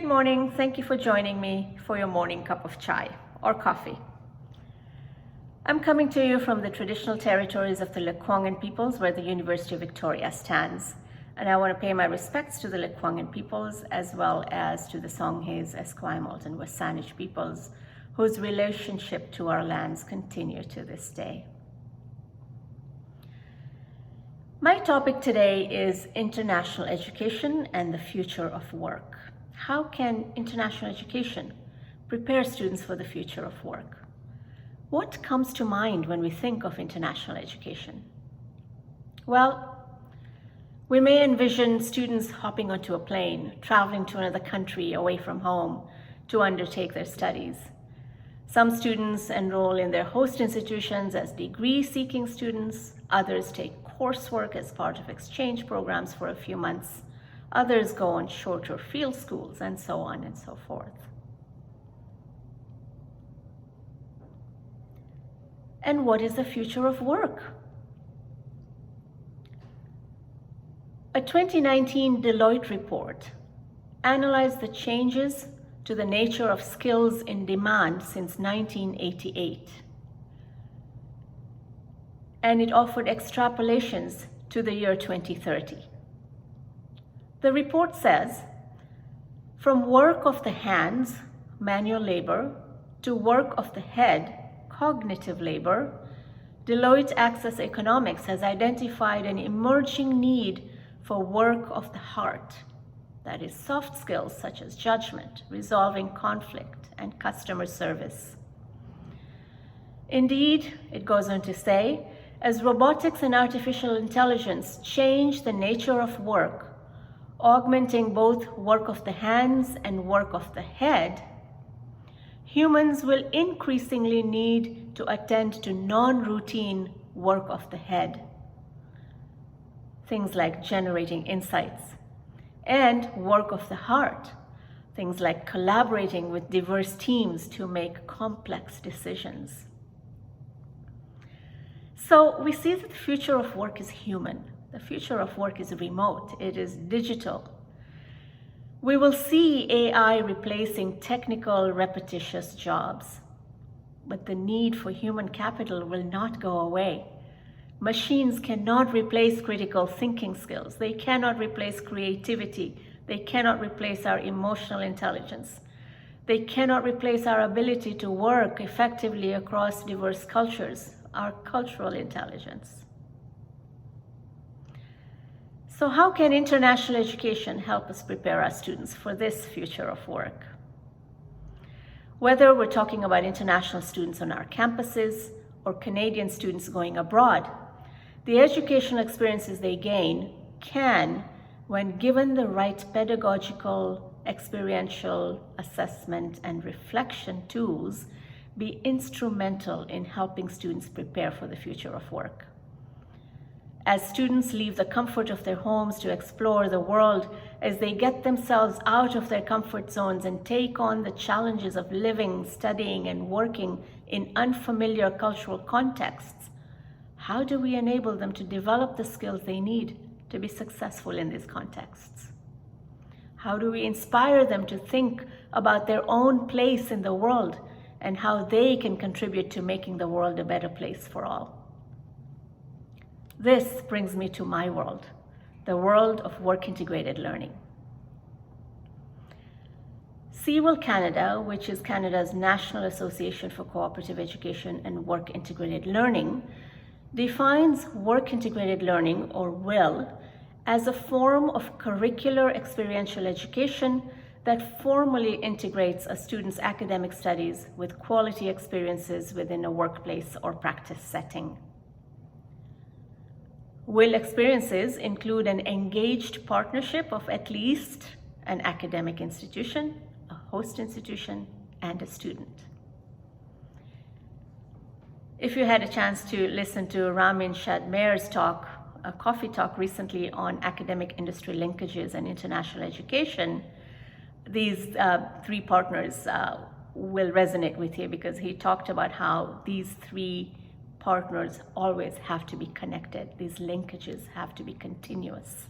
Good morning. Thank you for joining me for your morning cup of chai or coffee. I'm coming to you from the traditional territories of the Lekwungen peoples where the University of Victoria stands. And I want to pay my respects to the Lekwungen peoples as well as to the Songhees, Esquimalt, and Wasanich peoples whose relationship to our lands continue to this day. My topic today is international education and the future of work. How can international education prepare students for the future of work? What comes to mind when we think of international education? Well, we may envision students hopping onto a plane, traveling to another country away from home to undertake their studies. Some students enroll in their host institutions as degree-seeking students. Others take coursework as part of exchange programs for a few months. Others go on shorter field schools, and so on and so forth. And what is the future of work? A 2019 Deloitte report analyzed the changes to the nature of skills in demand since 1988. And it offered extrapolations to the year 2030. The report says, from work of the hands, manual labor, to work of the head, cognitive labor, Deloitte Access Economics has identified an emerging need for work of the heart, that is soft skills such as judgment, resolving conflict, and customer service. Indeed, it goes on to say, as robotics and artificial intelligence change the nature of work, augmenting both work of the hands and work of the head, humans will increasingly need to attend to non-routine work of the head. Things like generating insights, and work of the heart, things like collaborating with diverse teams to make complex decisions. So we see that the future of work is human. The future of work is remote, it is digital. We will see AI replacing technical, repetitious jobs, but the need for human capital will not go away. Machines cannot replace critical thinking skills. They cannot replace creativity. They cannot replace our emotional intelligence. They cannot replace our ability to work effectively across diverse cultures, our cultural intelligence. So how can international education help us prepare our students for this future of work? Whether we're talking about international students on our campuses or Canadian students going abroad, the educational experiences they gain can, when given the right pedagogical, experiential assessment and reflection tools, be instrumental in helping students prepare for the future of work. As students leave the comfort of their homes to explore the world, as they get themselves out of their comfort zones and take on the challenges of living, studying, and working in unfamiliar cultural contexts, how do we enable them to develop the skills they need to be successful in these contexts? How do we inspire them to think about their own place in the world and how they can contribute to making the world a better place for all? This brings me to my world, the world of work-integrated learning. CEWIL Canada, which is Canada's National Association for Cooperative Education and Work-Integrated Learning, defines work-integrated learning, or WIL, as a form of curricular experiential education that formally integrates a student's academic studies with quality experiences within a workplace or practice setting. WIL experiences include an engaged partnership of at least an academic institution, a host institution, and a student. If you had a chance to listen to Ramin Shadmair's talk, a coffee talk recently on academic industry linkages and international education, these three partners will resonate with you because he talked about how these three partners always have to be connected. These linkages have to be continuous.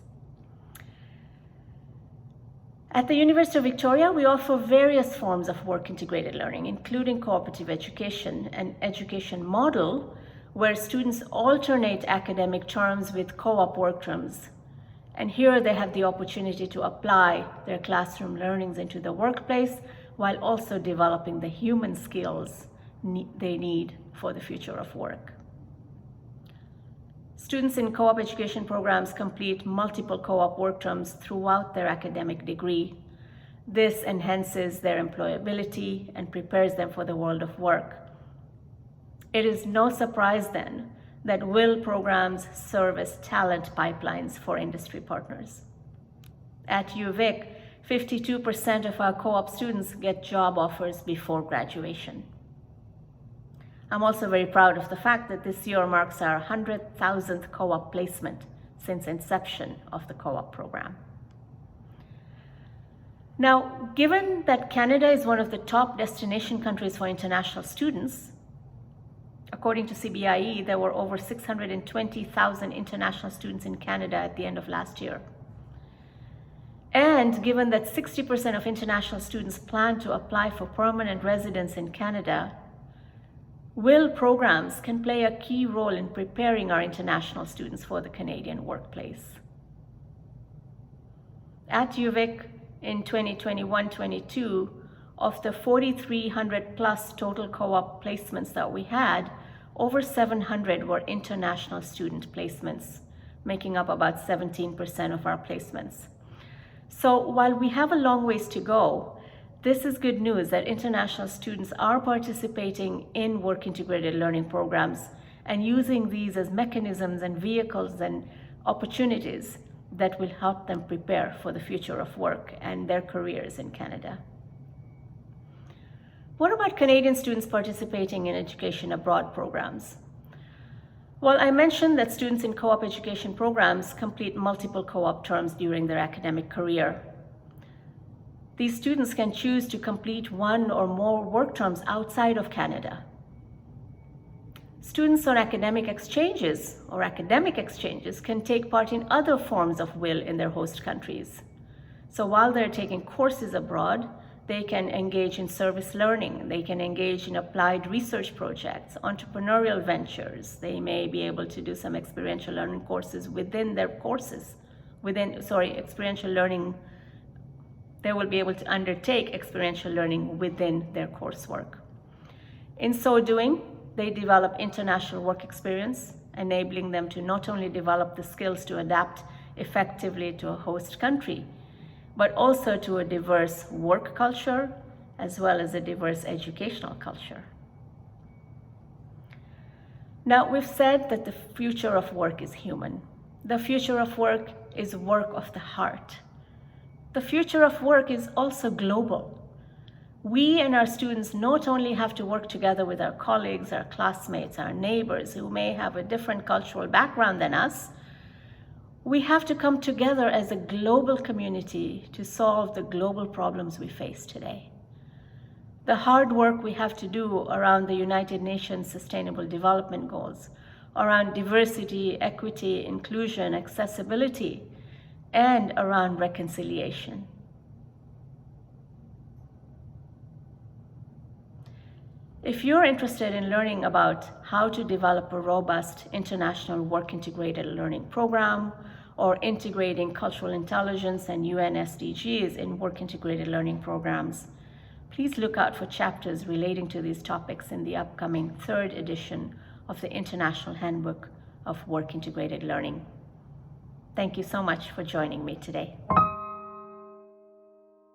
At the University of Victoria, we offer various forms of work-integrated learning, including cooperative education, an education model where students alternate academic terms with co-op work terms. And here they have the opportunity to apply their classroom learnings into the workplace while also developing the human skills they need for the future of work. Students in co-op education programs complete multiple co-op work terms throughout their academic degree. This enhances their employability and prepares them for the world of work. It is no surprise then that WIL programs serve as talent pipelines for industry partners. At UVic, 52% of our co-op students get job offers before graduation. I'm also very proud of the fact that this year marks our 100,000th co-op placement since inception of the co-op program. Now, given that Canada is one of the top destination countries for international students, according to CBIE, there were over 620,000 international students in Canada at the end of last year. And given that 60% of international students plan to apply for permanent residence in Canada, WIL programs can play a key role in preparing our international students for the Canadian workplace. At UVic in 2021-22, of the 4,300 plus total co-op placements that we had, over 700 were international student placements, making up about 17% of our placements. So while we have a long ways to go, this is good news that international students are participating in work-integrated learning programs and using these as mechanisms and vehicles and opportunities that will help them prepare for the future of work and their careers in Canada. What about Canadian students participating in education abroad programs? Well, I mentioned that students in co-op education programs complete multiple co-op terms during their academic career. These students can choose to complete one or more work terms outside of Canada. Students on academic exchanges can take part in other forms of WIL in their host countries. So while they're taking courses abroad, they can engage in service learning, they can engage in applied research projects, entrepreneurial ventures. They may be able to do some experiential learning courses within their courses, experiential learning. They will be able to undertake experiential learning within their coursework. In so doing, they develop international work experience, enabling them to not only develop the skills to adapt effectively to a host country, but also to a diverse work culture, as well as a diverse educational culture. Now, we've said that the future of work is human. The future of work is work of the heart. The future of work is also global. We and our students not only have to work together with our colleagues, our classmates, our neighbors who may have a different cultural background than us, we have to come together as a global community to solve the global problems we face today. The hard work we have to do around the United Nations Sustainable Development Goals, around diversity, equity, inclusion, accessibility, and around reconciliation. If you're interested in learning about how to develop a robust international work-integrated learning program or integrating cultural intelligence and UN SDGs in work-integrated learning programs, please look out for chapters relating to these topics in the upcoming 3rd edition of the International Handbook of Work-Integrated Learning. Thank you so much for joining me today.